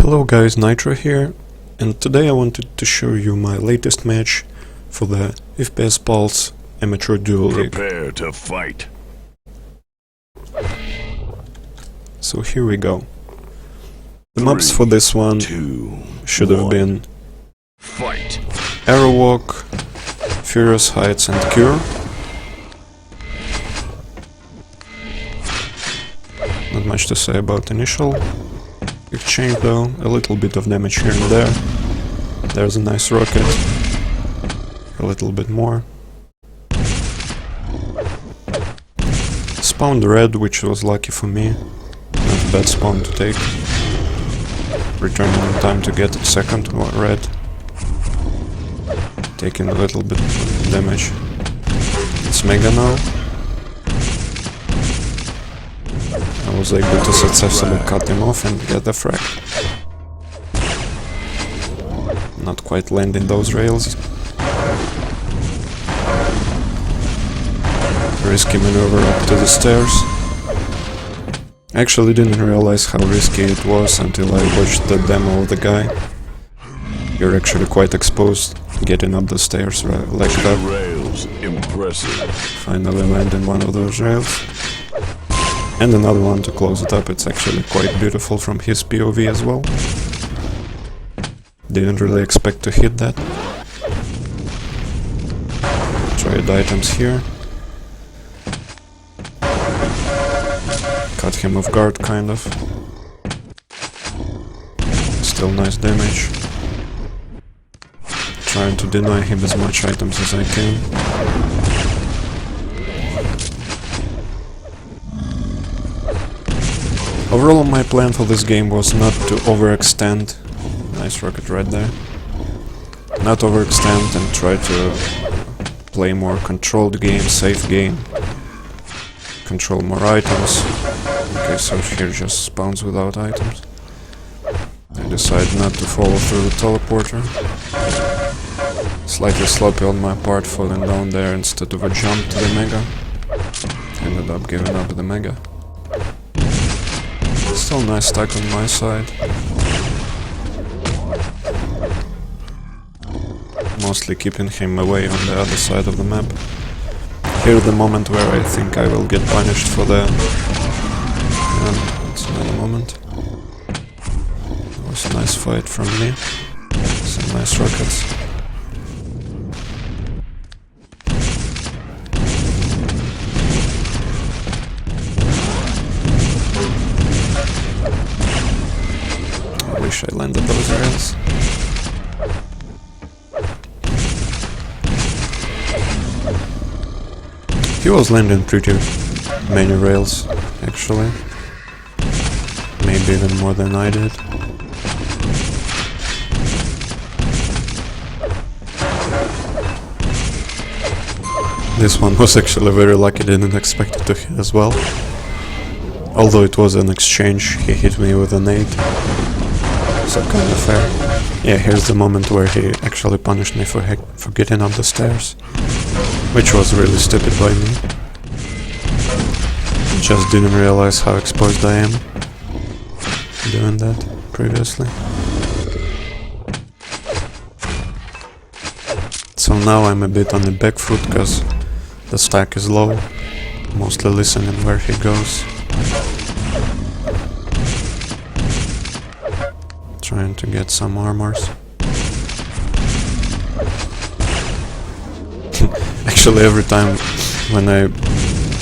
Hello guys, Nitro here, and today I wanted to show you my latest match for the FPSpulse Amateur Duel League. Prepare to fight. So here we go. The maps for this one should have been Fight. Arrowwalk, Furious Heights and Cure. Not much to say about initial exchange though, a little bit of damage here and there. There's a nice rocket, a little bit more. Spawned red, which was lucky for me, not a bad spawn to take. Returning in time to get second red. Taking a little bit of damage. It's mega now. I was able to successfully cut him off and get the frag. Not quite landing those rails. Risky maneuver up to the stairs. I actually didn't realize how risky it was until I watched the demo of the guy. You're actually quite exposed getting up the stairs like that. Rails, impressive. Finally landing one of those rails. And another one to close it up. It's actually quite beautiful from his POV as well. Didn't really expect to hit that. Trade items here. Cut him off guard, kind of. Still nice damage. Trying to deny him as much items as I can. Overall, my plan for this game was not to overextend. Nice rocket right there. Not overextend and try to play more controlled game, safe game. Control more items. Okay, so here just spawns without items. I decide not to follow through the teleporter. Slightly sloppy on my part, falling down there instead of a jump to the mega. Ended up giving up the mega. Still nice stack on my side. Mostly keeping him away on the other side of the map. Here the moment where I think I will get punished for the... It's another moment. It was a nice fight from me. Some nice rockets. I wish I landed those rails. He was landing pretty many rails, actually. Maybe even more than I did. This one was actually very lucky, didn't expect it to hit as well. Although it was an exchange, he hit me with a nade. So kind of fair. Yeah, here's the moment where he actually punished me for getting up the stairs. Which was really stupid by me. Just didn't realize how exposed I am doing that previously. So now I'm a bit on the back foot because the stack is low. Mostly listening where he goes. Trying to get some armors. Actually, every time when I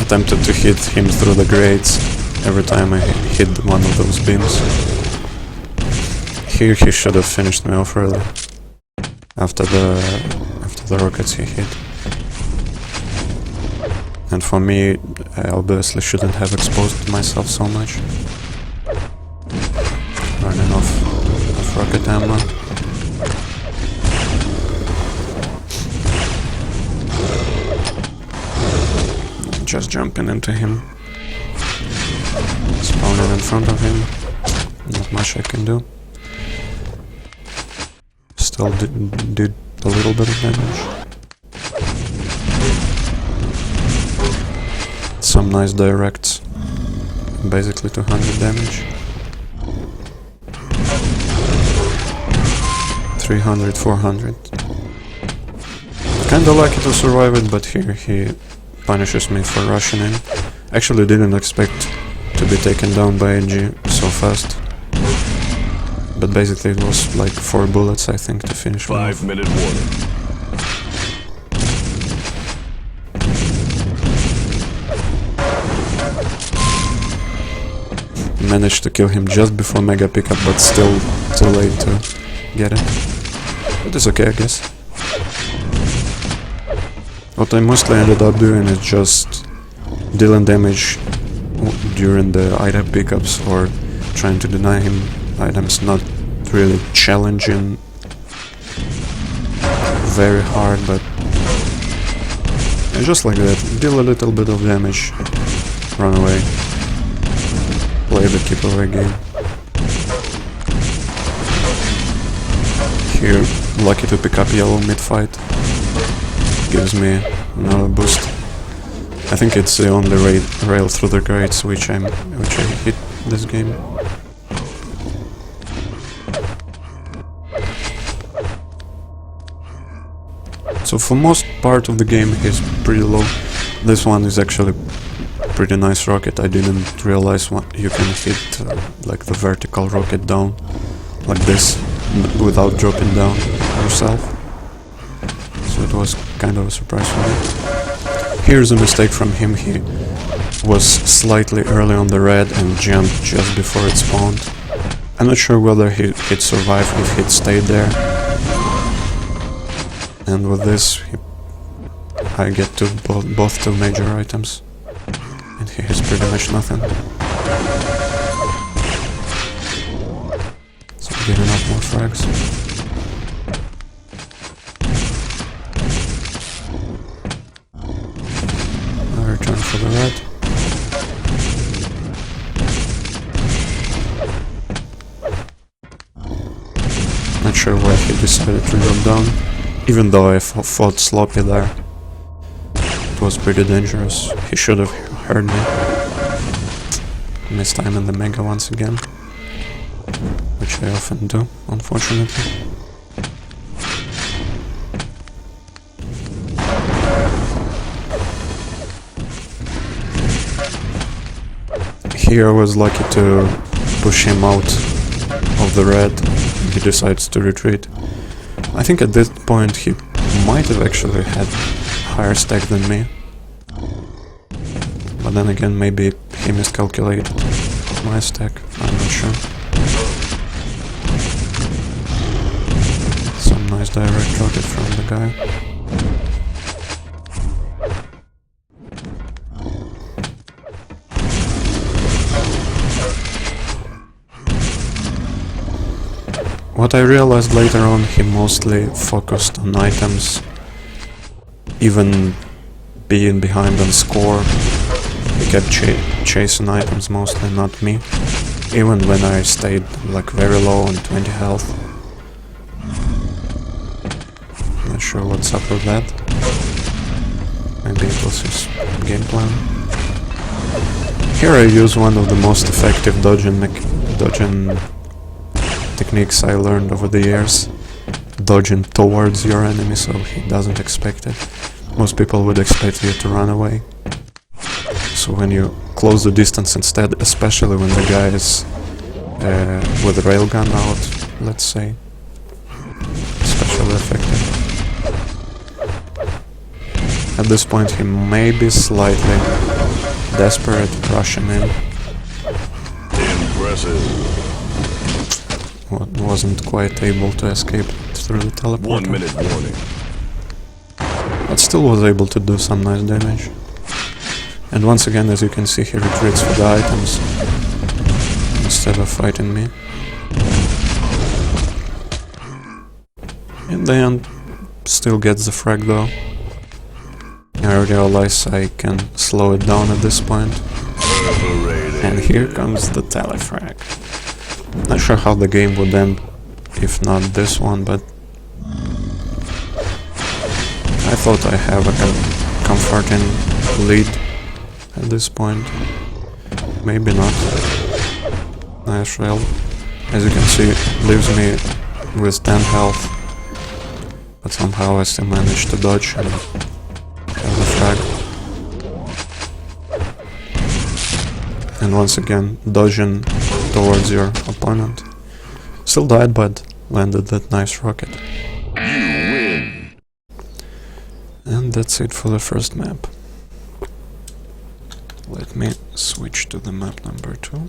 attempted to hit him through the grates, every time I hit one of those beams. Here he should have finished me off really. After the rockets he hit. And for me, I obviously shouldn't have exposed myself so much. Running off rocket ammo. Just jumping into him. Spawning in front of him. Not much I can do. Still did a little bit of damage. Some nice directs. Basically 200 damage. 300, 400. Kinda lucky to survive it, but here he punishes me for rushing in. Actually didn't expect to be taken down by AG so fast. But basically it was like 4 bullets, I think, to finish him off. 5-minute warning. Managed to kill him just before mega pickup, but still too late to get it. But it's okay, I guess. What I mostly ended up doing is just dealing damage during the item pickups or trying to deny him items, not really challenging very hard, but just like that, deal a little bit of damage, run away, play the keep away game. Here, lucky to pick up yellow mid-fight, gives me another boost. I think it's the only rail through the grates which I hit this game. So for most part of the game he's pretty low. This one is actually pretty nice rocket. I didn't realize you can hit like the vertical rocket down like this without dropping down yourself. So it was kind of a surprise for me. Here's a mistake from him. He was slightly early on the red and jumped just before it spawned. I'm not sure whether he'd survive if he'd stayed there. And with this, I get to both 2 major items. And he has pretty much nothing. So get enough more frags. I return for the red. Not sure why he decided to drop down. Even though I fought sloppy there, it was pretty dangerous. He should have heard me. Missed time in the mega once again, which I often do, unfortunately. Here I was lucky to push him out of the red. He decides to retreat. I think at this point he might have actually had higher stack than me. But then again, maybe he miscalculated my stack, I'm not sure. Some nice direct rocket from the guy. What I realized later on, he mostly focused on items, even being behind on score. He kept chasing items mostly, not me, even when I stayed like very low on 20 health. Not sure what's up with that. Maybe it was his game plan. Here I use one of the most effective dodging techniques I learned over the years. Dodging towards your enemy so he doesn't expect it. Most people would expect you to run away. So when you close the distance instead, especially when the guy is with a railgun out, let's say, especially effective. At this point he may be slightly desperate, rushing in. Impressive. Wasn't quite able to escape through the teleporter. 1 minute warning. But still was able to do some nice damage. And once again, as you can see, he retreats for the items instead of fighting me. In the end, still gets the frag though. I realize I can slow it down at this point. And here comes the telefrag. Not sure how the game would end if not this one, but I thought I have a comforting lead at this point. Maybe not. Nice rail. As you can see, leaves me with 10 health. but somehow I still managed to dodge and have the frag. And once again, dodging towards your opponent. Still died, but landed that nice rocket. You win. And that's it for the first map. Let me switch to the map number 2.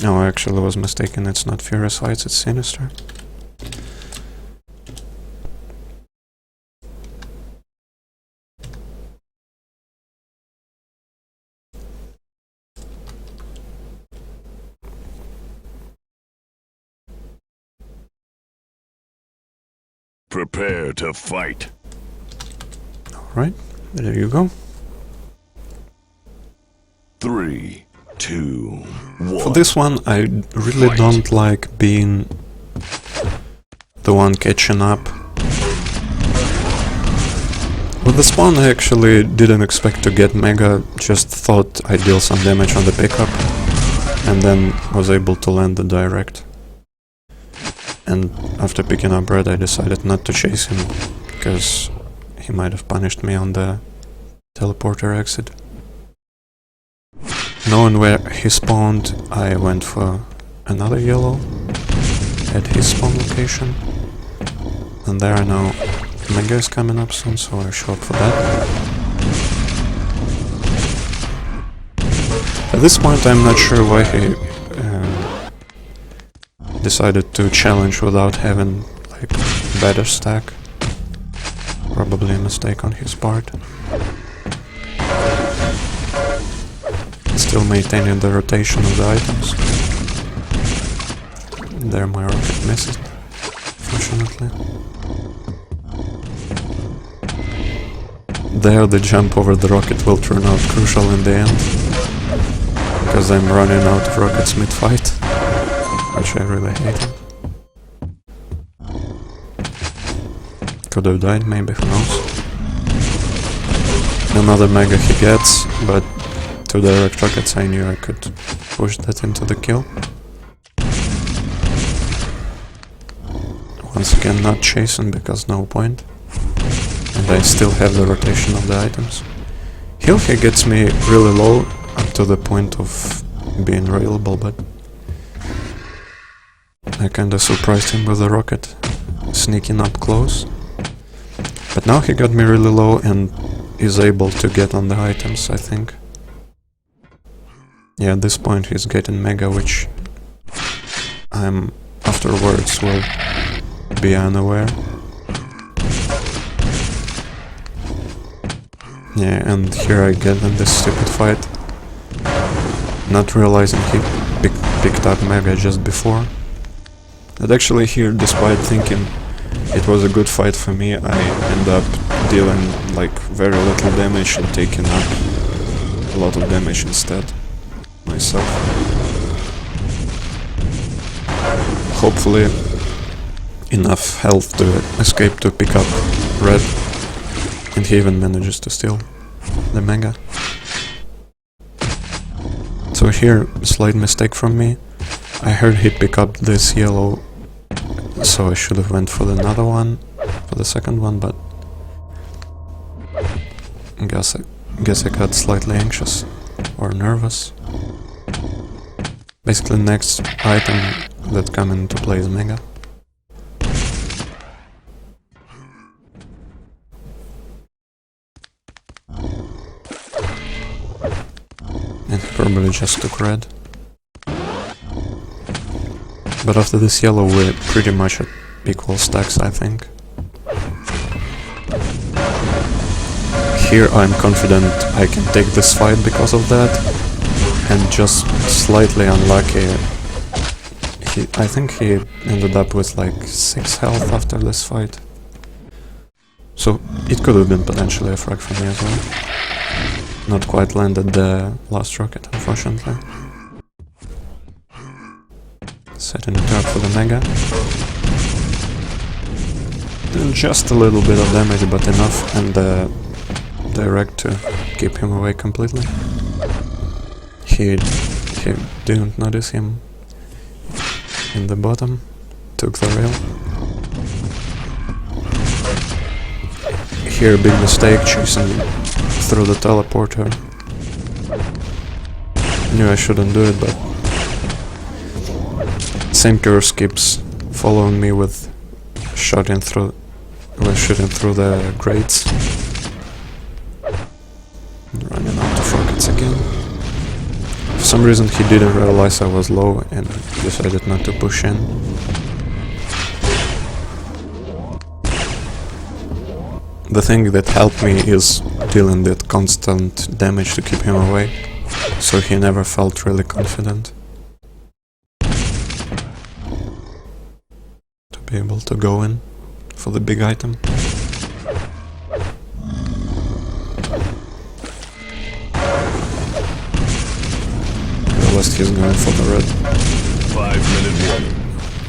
No, I actually was mistaken, it's not Furious Heights, it's Sinister. Prepare to fight. Alright, there you go. 3, 2, 1. For this one, I really don't like being the one catching up. With this one, I actually didn't expect to get Mega, just thought I'd deal some damage on the pickup, and then was able to land the direct. And after picking up Red, I decided not to chase him, because he might have punished me on the teleporter exit. Knowing where he spawned, I went for another yellow at his spawn location. And there I know Mega is coming up soon, so I show up for that. At this point I'm not sure why he decided to challenge without having like better stack. Probably a mistake on his part. Still maintaining the rotation of the items. There my rocket missed, fortunately. There the jump over the rocket will turn out crucial in the end, because I'm running out of rockets mid-fight, which I really hated. Could have died, maybe, who knows. Another Mega he gets, but 2 direct rockets, I knew I could push that into the kill. Once again, not chasing because no point. And I still have the rotation of the items. Heal he gets me really low, up to the point of being railable, but I kinda surprised him with the rocket, sneaking up close. But now he got me really low and is able to get on the items, I think. Yeah, at this point he's getting Mega, which I'm afterwards will be unaware. Yeah, and here I get in this stupid fight, not realizing he picked up Mega just before. But actually here, despite thinking it was a good fight for me, I end up dealing like very little damage and taking up a lot of damage instead, myself. Hopefully enough health to escape to pick up Red, and he even manages to steal the Mega. So here, slight mistake from me. I heard he pick up this yellow, so I should have went for another one, for the second one, but guess I got slightly anxious or nervous. Basically, next item that come into play is Mega. And he probably just took Red. But after this yellow we're pretty much at equal stacks, I think. Here I'm confident I can take this fight because of that, and just slightly unlucky. I think he ended up with like 6 health after this fight. So it could have been potentially a frag for me as well. Not quite landed the last rocket, unfortunately. Setting it up for the Mega. And just a little bit of damage, but enough, and direct to keep him away completely. He didn't notice him in the bottom, took the rail. here, big mistake, chasing through the teleporter. Knew I shouldn't do it, but same curse keeps following me with shooting through the grates. Running out of rockets again. For some reason he didn't realize I was low and decided not to push in. The thing that helped me is dealing that constant damage to keep him away, so he never felt really confident to be able to go in for the big item. Realized he's going for the red. 5-minute warning.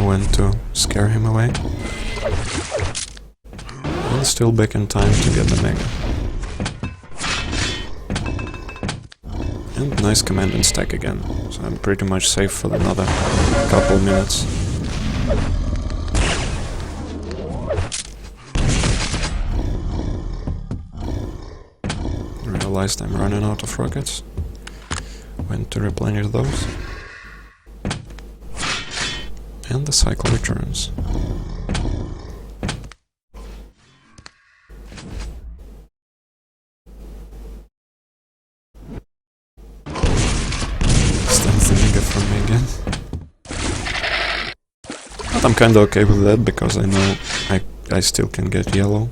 Went to scare him away. And still back in time to get the mega. And nice command and stack again, so I'm pretty much safe for another couple minutes. Realized I'm running out of rockets. Went to replenish those. And the cycle returns. Stands the mega from me again. But I'm kinda okay with that because I know I still can get yellow.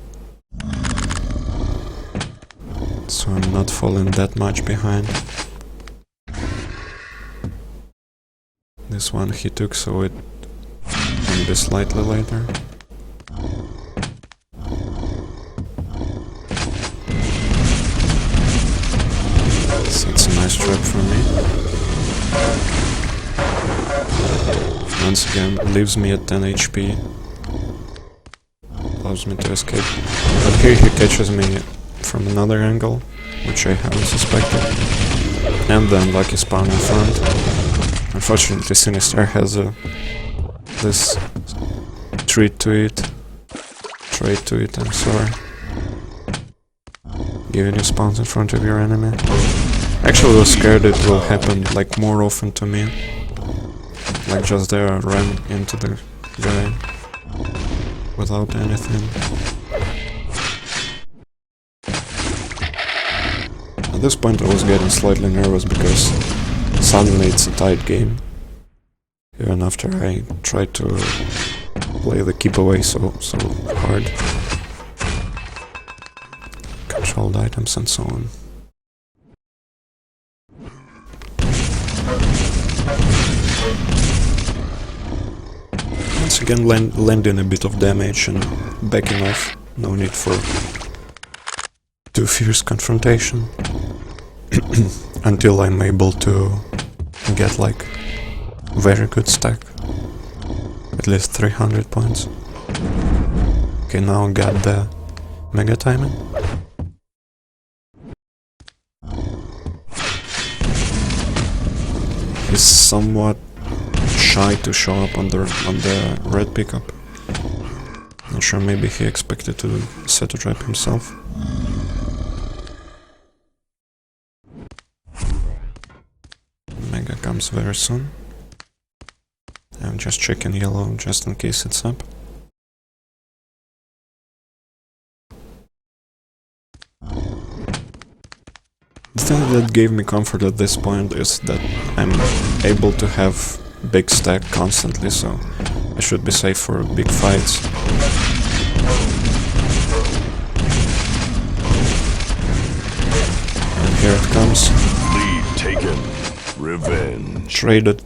So I'm not falling that much behind. This one he took, so it will be slightly later. So it's a nice trap for me. Once again, leaves me at 10 HP. Allows me to escape. But here he catches me from another angle, which I haven't suspected. And the unlucky spawn in front. Unfortunately, Sinister has this trait to it, I'm sorry. Giving you spawns in front of your enemy. Actually, I was scared it will happen like more often to me. Like just there, I ran into the guy without anything. At this point I was getting slightly nervous because suddenly it's a tight game. Even after I tried to play the keep away so hard. Controlled items and so on. Once again landing a bit of damage and backing off. No need for too fierce confrontation. Until I'm able to get like very good stack. At least 300 points. Okay, now I got the mega timing. He's somewhat shy to show up on the red pickup. Not sure, maybe he expected to set a trap himself. Mega comes very soon. I'm just checking yellow just in case it's up. The thing that gave me comfort at this point is that I'm able to have big stack constantly, so I should be safe for big fights. And here it comes. Lead taken. Revenge. Traded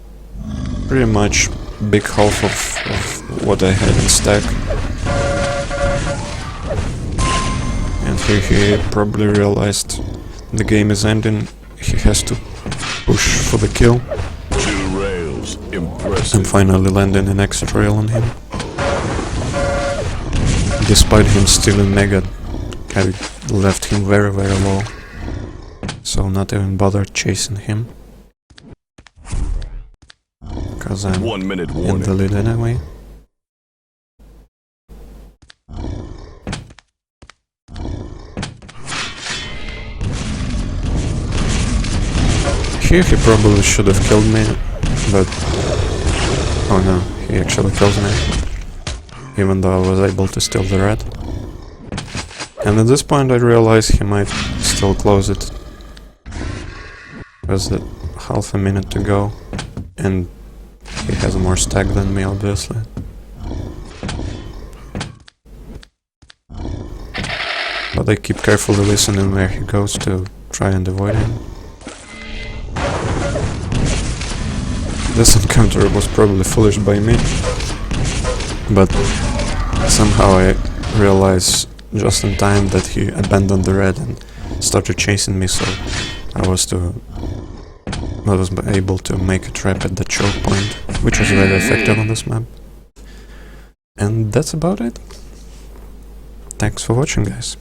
pretty much big half of what I had in stack. And here he probably realized the game is ending, he has to push for the kill. 2 rails, impressive. I'm finally landing an extra rail on him. Despite him stealing mega, I left him very low. So not even bothered chasing him. Because I'm 1 minute in warning. the lead anyway. Here he probably should have killed me, but... Oh no, he actually kills me. Even though I was able to steal the red. And at this point I realize he might still close it. There's half a minute to go, and he has more stack than me, obviously. But I keep carefully listening where he goes to try and avoid him. This encounter was probably foolish by me, but somehow I realized just in time that he abandoned the red and started chasing me, so I was able to make a trap at the choke point, which was very effective on this map. And that's about it. Thanks for watching, guys.